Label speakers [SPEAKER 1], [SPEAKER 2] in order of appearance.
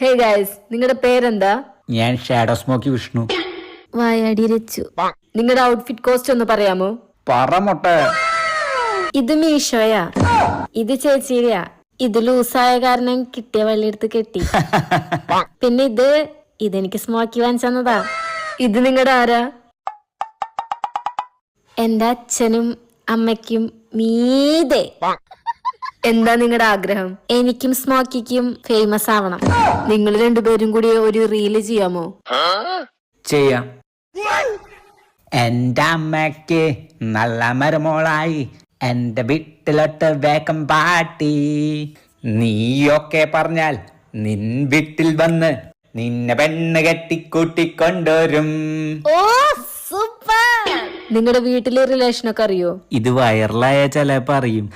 [SPEAKER 1] Hey guys, നിങ്ങളുടെ പേരെന്താ?
[SPEAKER 2] ഞാൻ ഷാഡോ സ്മോക്കി വിഷ്ണു.
[SPEAKER 1] വായാടി രച്ചു. നിങ്ങളുടെ ഔട്ട്ഫിറ്റ് കോസ്റ്റ് ഒന്ന് പറയാമോ?
[SPEAKER 2] പറമൊട്ടെ.
[SPEAKER 1] ഇത് മീഷോയാ, ഇത് ചേച്ചിയുടെയാ. ഇത് ലൂസായ കാരണം കിട്ടിയ വള്ളിയെടുത്ത് കെട്ടി. പിന്നെ ഇതെനിക്ക് സ്മോക്കി വാങ്ങിച്ചതാ. ഇത് നിങ്ങളുടെ ആരാ? എന്റെ അച്ഛനും അമ്മയ്ക്കും മീതെ. എന്താ നിങ്ങളുടെ ആഗ്രഹം? എനിക്കും സ്മോക്കിക്കും ഫേമസ് ആവണം. നിങ്ങൾ രണ്ടുപേരും കൂടി ഒരു റീല് ചെയ്യാമോ?
[SPEAKER 2] ചെയ്യാം. എന്റെ അമ്മയ്ക്ക് നല്ല മരുമോളായി എന്റെ വീട്ടിലോട്ട് വേഗം പാട്ടി. നീയൊക്കെ പറഞ്ഞാൽ നിൻ വീട്ടിൽ വന്ന് നിന്നെ പെണ്ണ് കെട്ടിക്കൂട്ടിക്കൊണ്ടുവരും.
[SPEAKER 1] ഓ സൂപ്പർ. നിങ്ങളുടെ വീട്ടിലെ റിലേഷനൊക്കെ അറിയോ?
[SPEAKER 2] ഇത് വൈറലായ ചിലപ്പോ അറിയും.